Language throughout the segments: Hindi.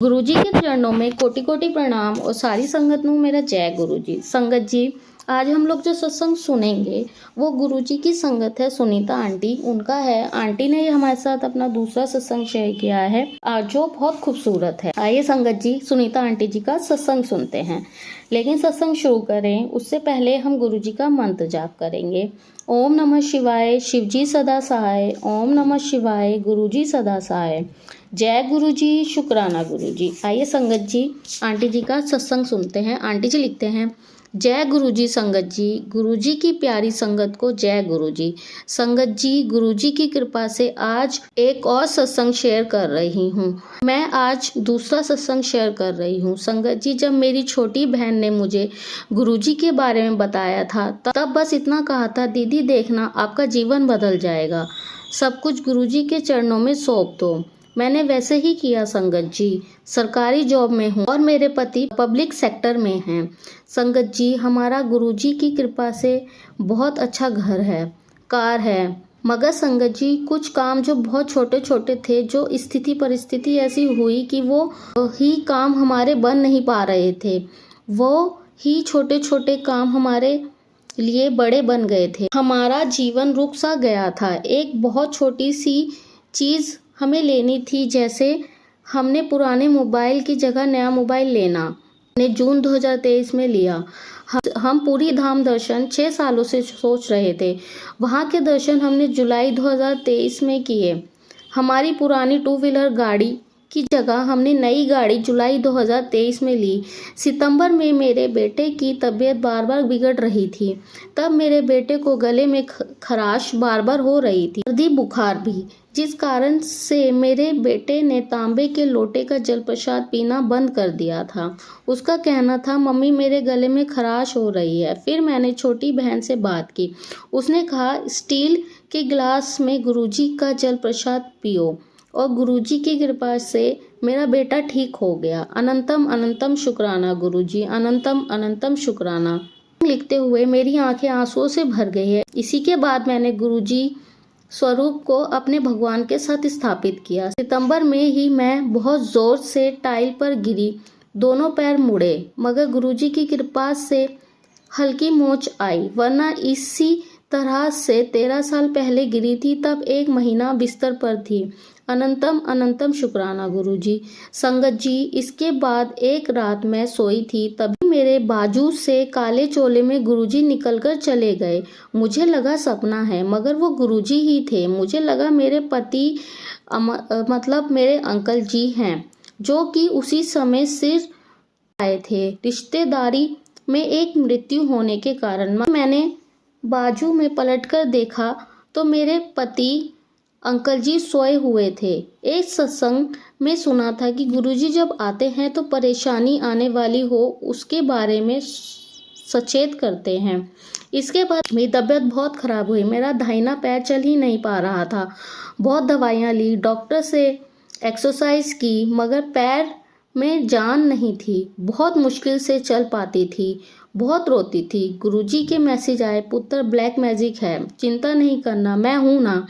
गुरुजी के चरणों में कोटि कोटि प्रणाम और सारी संगत ਨੂੰ मेरा जय गुरुजी। संगत जी, आज हम लोग जो सत्संग सुनेंगे वो गुरुजी की संगत है सुनीता आंटी, उनका है। आंटी ने हमारे साथ अपना दूसरा सत्संग शेयर किया है जो बहुत खूबसूरत है। आइए संगत जी सुनीता आंटी जी का सत्संग सुनते हैं। लेकिन सत्संग शुरू करें उससे पहले हम गुरुजी का मंत्र जाप करेंगे। ओम नमः शिवाय, शिवजी सदा सहाय। ओम नमः शिवाय, गुरुजी सदा सहाय। जय गुरु जी, शुक्राना गुरु जी। आइए संगत जी आंटी जी का सत्संग सुनते हैं। आंटी जी लिखते हैं, जय गुरु जी। संगत जी, गुरु जी की प्यारी संगत को जय गुरु जी। संगत जी, गुरु जी की कृपा से आज एक और सत्संग शेयर कर रही हूँ। मैं आज दूसरा सत्संग शेयर कर रही हूँ। संगत जी, जब मेरी छोटी बहन ने मुझे गुरु जी के बारे में बताया था तब बस इतना कहा था, दीदी देखना आपका जीवन बदल जाएगा, सब कुछ गुरु जी के चरणों में सौंप दो। मैंने वैसे ही किया संगत जी। सरकारी जॉब में हूँ और मेरे पति पब्लिक सेक्टर में हैं। संगत जी, हमारा गुरुजी की कृपा से बहुत अच्छा घर है, कार है। मगर संगत जी, कुछ काम जो बहुत छोटे छोटे थे, जो स्थिति परिस्थिति ऐसी हुई कि वो ही काम हमारे बन नहीं पा रहे थे, वो ही छोटे छोटे काम हमारे लिए बड़े बन गए थे। हमारा जीवन रुक सा गया था। एक बहुत छोटी सी चीज़ हमें लेनी थी, जैसे हमने पुराने मोबाइल की जगह नया मोबाइल लेना ने जून 2023 में लिया। हम पूरी धाम दर्शन 6 सालों से सोच रहे थे। वहाँ के दर्शन हमने जुलाई 2023 में किए। हमारी पुरानी 2 व्हीलर गाड़ी की जगह हमने नई गाड़ी जुलाई 2023 में ली। सितंबर में मेरे बेटे की तबीयत बार बार बिगड़ रही थी। तब मेरे बेटे को गले में खराश बार बार हो रही थी, सर्दी बुखार भी, जिस कारण से मेरे बेटे ने तांबे के लोटे का जल प्रसाद पीना बंद कर दिया था। उसका कहना था, मम्मी मेरे गले में खराश हो रही है। फिर मैंने छोटी बहन से बात की। उसने कहा, स्टील के गिलास में गुरुजी का जल प्रसाद पियो, और गुरुजी की कृपा से मेरा बेटा ठीक हो गया। अनंतम अनंतम शुक्राना गुरुजी, अनंतम अनंतम शुक्राना। लिखते हुए मेरी आंखें आंसुओं से भर गई है। इसी के बाद मैंने गुरुजी स्वरूप को अपने भगवान के साथ स्थापित किया। सितंबर में ही मैं बहुत जोर से टाइल पर गिरी, दोनों पैर मुड़े, मगर गुरुजी की कृपा से हल्की मोच आई, वरना इसी तरह से 13 साल पहले गिरी थी, तब 1 महीना बिस्तर पर थी। अनंतम अनंतम शुक्राना गुरुजी। संगत जी, इसके बाद एक रात मैं सोई थी, तभी मेरे बाजू से काले चोले में गुरुजी निकलकर चले गए। मुझे लगा सपना है, मगर वो गुरुजी ही थे। मुझे लगा मेरे पति मतलब मेरे अंकल जी हैं, जो कि उसी समय सिर आए थे। रिश्तेदारी में एक मृत्यु होने के कारण मैंने बाजू में पलटकर देखा तो मेरे पति अंकल जी सोए हुए थे। एक सत्संग में सुना था कि गुरुजी जब आते हैं तो परेशानी आने वाली हो उसके बारे में सचेत करते हैं। इसके बाद मेरी तबीयत बहुत खराब हुई। मेरा दाहिना पैर चल ही नहीं पा रहा था। बहुत दवाइयाँ ली, डॉक्टर से एक्सरसाइज की, मगर पैर में जान नहीं थी। बहुत मुश्किल से चल पाती थी, बहुत रोती थी। गुरुजी के मैसेज आए, पुत्र ब्लैक मैजिक है, चिंता नहीं करना, मैं हूँ ना।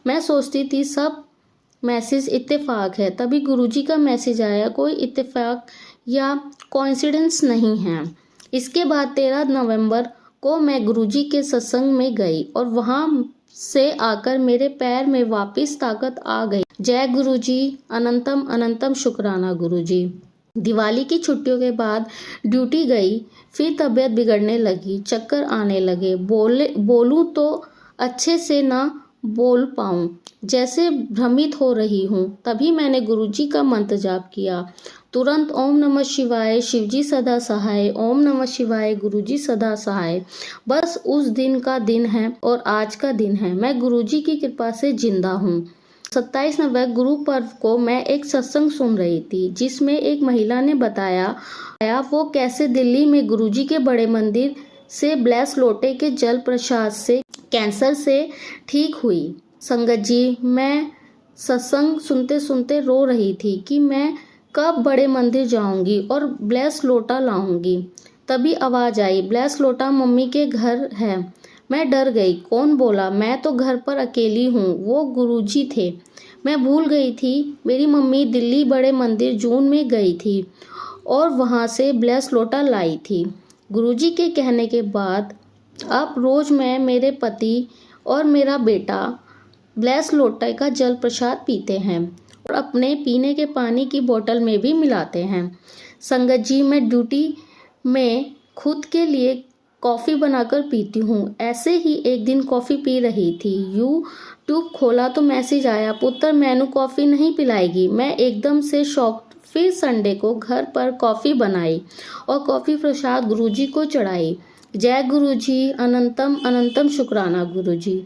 मैं सोचती थी सब मैसेज इत्तेफाक है, तभी गुरुजी का मैसेज आया, कोई इत्तेफाक या कोइंसिडेंस नहीं है। इसके बाद 13 नवंबर को मैं गुरुजी के सत्संग में गई और वहाँ से आकर मेरे पैर में वापस ताकत आ गई। जय गुरुजी, अनंतम अनंतम शुक्राना गुरुजी। दिवाली की छुट्टियों के बाद ड्यूटी गई, फिर तबीयत बिगड़ने लगी, चक्कर आने लगे, बोलूं तो अच्छे से ना बोल पाऊं, जैसे भ्रमित हो रही हूँ। तभी मैंने गुरुजी का मंत्र जाप किया। तुरंत ओम नमः शिवाय, शिवजी सदा सहाय, ओम नमः शिवाय, गुरुजी सदा सहाय। बस उस दिन का दिन है और आज का दिन है। मैं गुरुजी की कृपा से जिंदा हूँ। 27 नवंबर गुरु पर्व को मैं एक सत्संग सुन रही थी, जिसमें एक महिला ने बताया वो कैसे दिल्ली में गुरुजी के बड़े मंदिर से ब्लेस लोटे के जल प्रसाद से कैंसर से ठीक हुई। संगत जी, मैं सत्संग सुनते सुनते रो रही थी कि मैं कब बड़े मंदिर जाऊंगी और ब्लेस लोटा लाऊंगी। तभी आवाज आई, ब्लेस लोटा मम्मी के घर है। मैं डर गई। कौन बोला? मैं तो घर पर अकेली हूँ। वो गुरुजी थे। मैं भूल गई थी मेरी मम्मी दिल्ली बड़े मंदिर जून में गई थी और वहाँ से ब्लेस लोटा लाई थी। गुरुजी के कहने के बाद अब रोज़ मैं, मेरे पति और मेरा बेटा ब्लेस लोटे का जल प्रसाद पीते हैं और अपने पीने के पानी की बोतल में भी मिलाते हैं। संगत जी, मैं ड्यूटी में खुद के लिए कॉफ़ी बनाकर पीती हूँ। ऐसे ही एक दिन कॉफ़ी पी रही थी, यूट्यूब खोला तो मैसेज आया, पुत्र मैनू कॉफ़ी नहीं पिलाएगी। मैं एकदम से शॉक। फिर संडे को घर पर कॉफ़ी बनाई और कॉफ़ी प्रसाद गुरुजी को चढ़ाई। जय गुरुजी, अनंतम अनंतम शुक्राना गुरुजी।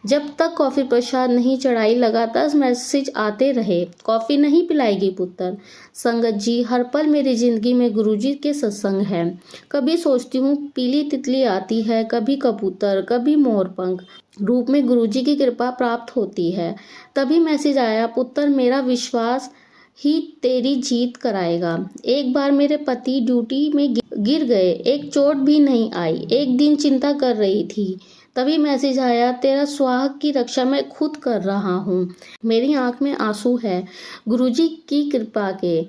जब तक कॉफ़ी प्रसाद नहीं चढ़ाई लगातार मैसेज आते रहे, कॉफ़ी नहीं पिलाएगी पुत्र। संगत जी, हर पल मेरी ज़िंदगी में गुरुजी के सत्संग है। कभी सोचती हूँ पीली तितली आती है, कभी कबूतर, कभी मोरपंख रूप में गुरुजी की कृपा प्राप्त होती है। तभी मैसेज आया, पुत्र मेरा विश्वास ही तेरी जीत कराएगा। एक बार मेरे पति ड्यूटी में गिर गए, एक चोट भी नहीं आई। एक दिन चिंता कर रही थी, तभी मैसेज आया, तेरा सुहाग की रक्षा मैं खुद कर रहा हूँ। मेरी आंख में आंसू है गुरुजी की कृपा के।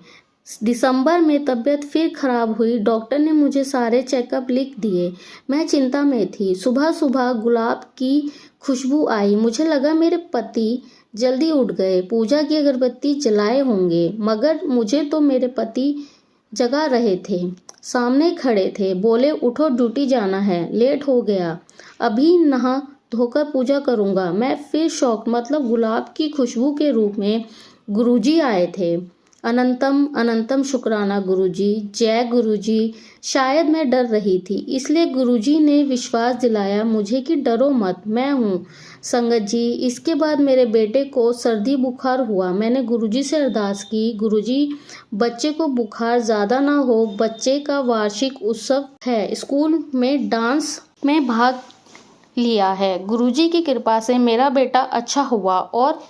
दिसंबर में तबीयत फिर खराब हुई। डॉक्टर ने मुझे सारे चेकअप लिख दिए। मैं चिंता में थी। सुबह सुबह गुलाब की खुशबू आई। मुझे लगा मेरे पति जल्दी उठ गए, पूजा की अगरबत्ती जलाए होंगे, मगर मुझे तो मेरे पति जगा रहे थे, सामने खड़े थे। बोले, उठो ड्यूटी जाना है, लेट हो गया, अभी नहा धोकर पूजा करूँगा। मैं फिर शॉक, मतलब गुलाब की खुशबू के रूप में गुरुजी आए थे। अनंतम अनंतम शुक्राना गुरुजी। जय गुरुजी। शायद मैं डर रही थी, इसलिए गुरुजी ने विश्वास दिलाया मुझे कि डरो मत, मैं हूँ। संगत जी, इसके बाद मेरे बेटे को सर्दी बुखार हुआ। मैंने गुरुजी से अरदास की, गुरुजी बच्चे को बुखार ज़्यादा ना हो, बच्चे का वार्षिक उत्सव है, स्कूल में डांस में भाग लिया है। गुरुजी की कृपा से मेरा बेटा अच्छा हुआ और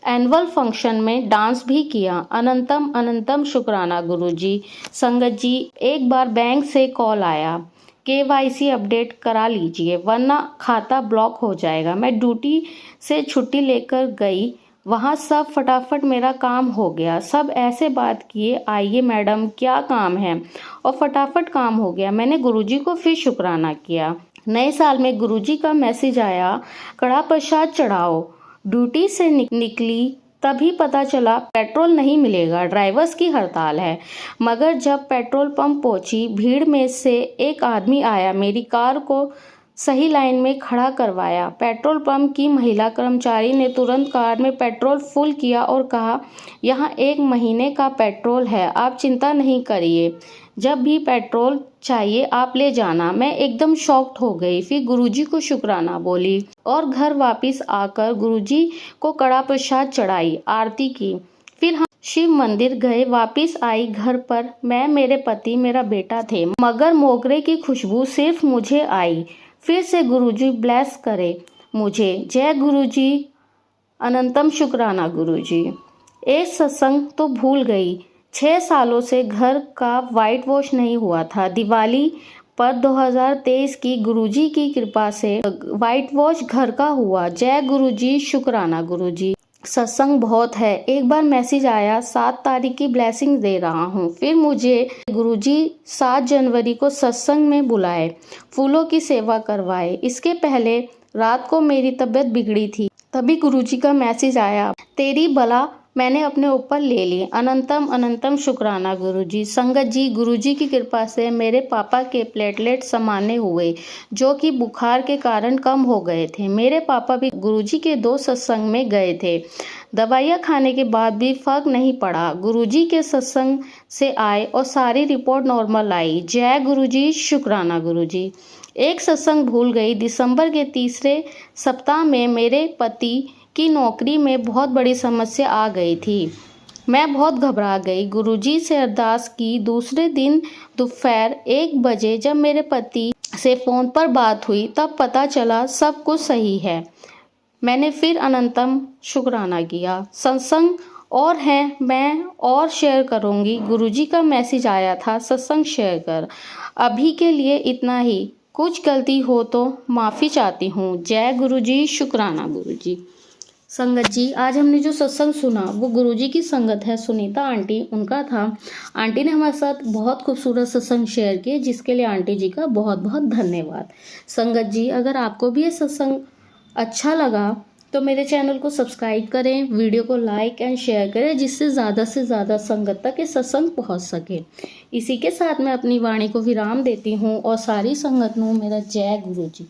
एनुअल फंक्शन में डांस भी किया। अनंतम अनंतम शुक्राना गुरुजी। संगत जी, एक बार बैंक से कॉल आया, KYC अपडेट करा लीजिए वरना खाता ब्लॉक हो जाएगा। मैं ड्यूटी से छुट्टी लेकर गई, वहाँ सब फटाफट मेरा काम हो गया। सब ऐसे बात किए, आइए मैडम क्या काम है, और फटाफट काम हो गया। मैंने गुरुजी को फिर शुक्राना किया। नए साल में गुरुजी का मैसेज आया, कड़ा प्रसाद चढ़ाओ। ड्यूटी से निकली तभी पता चला पेट्रोल नहीं मिलेगा, ड्राइवर्स की हड़ताल है। मगर जब पेट्रोल पंप पहुंची, भीड़ में से एक आदमी आया, मेरी कार को सही लाइन में खड़ा करवाया। पेट्रोल पंप की महिला कर्मचारी ने तुरंत कार में पेट्रोल फुल किया और कहा, यहाँ 1 महीने का पेट्रोल है, आप चिंता नहीं करिए, जब भी पेट्रोल चाहिए आप ले जाना। मैं एकदम शॉक्ड हो गई। फिर गुरुजी को शुक्राना बोली और घर वापस आकर गुरुजी को कड़ा प्रसाद चढ़ाई, आरती की। फिर हम शिव मंदिर गए। वापस आई घर पर, मैं, मेरे पति, मेरा बेटा थे, मगर मोगरे की खुशबू सिर्फ मुझे आई। फिर से गुरुजी ब्लेस करे मुझे। जय गुरुजी, अनंतम शुक्राना गुरुजी। एक सत्संग तो भूल गई, 6 सालों से घर का वाइट वॉश नहीं हुआ था। दिवाली पर 2023 की गुरुजी की कृपा से वाइट वॉश घर का हुआ। जय गुरुजी, शुक्राना गुरुजी। सत्संग बहुत है। एक बार मैसेज आया, 7 तारीख की ब्लेसिंग दे रहा हूँ। फिर मुझे गुरुजी 7 जनवरी को सत्संग में बुलाए, फूलों की सेवा करवाए। इसके पहले रात को मेरी तबीयत बिगड़ी थी, तभी गुरुजी का मैसेज आया, तेरी बला मैंने अपने ऊपर ले ली। अनंतम अनंतम शुक्राना गुरुजी। संगत जी, गुरुजी की कृपा से मेरे पापा के प्लेटलेट सामान्य हुए, जो कि बुखार के कारण कम हो गए थे। मेरे पापा भी गुरुजी के 2 सत्संग में गए थे, दवाइयाँ खाने के बाद भी फर्क नहीं पड़ा। गुरुजी के सत्संग से आए और सारी रिपोर्ट नॉर्मल आई। जय गुरुजी, शुक्राना गुरुजी। एक सत्संग भूल गई। दिसंबर के तीसरे सप्ताह में मेरे पति की नौकरी में बहुत बड़ी समस्या आ गई थी। मैं बहुत घबरा गई, गुरुजी से अरदास की। दूसरे दिन दोपहर 1 बजे जब मेरे पति से फ़ोन पर बात हुई, तब पता चला सब कुछ सही है। मैंने फिर अनंतम शुक्राना किया। सत्संग और हैं, मैं और शेयर करूँगी। गुरुजी का मैसेज आया था, सत्संग शेयर कर। अभी के लिए इतना ही, कुछ गलती हो तो माफ़ी चाहती हूँ। जय गुरुजी, शुक्राना गुरुजी। संगत जी, आज हमने जो सत्संग सुना वो गुरुजी की संगत है सुनीता आंटी उनका था। आंटी ने हमारे साथ बहुत खूबसूरत सत्संग शेयर किए, जिसके लिए आंटी जी का बहुत बहुत धन्यवाद। संगत जी, अगर आपको भी ये सत्संग अच्छा लगा तो मेरे चैनल को सब्सक्राइब करें, वीडियो को लाइक एंड शेयर करें, जिससे ज़्यादा से ज़्यादा संगत तक ये सत्संग पहुँच सके। इसी के साथ मैं अपनी वाणी को विराम देती हूँ और सारी संगत नू मेरा जय गुरु जी।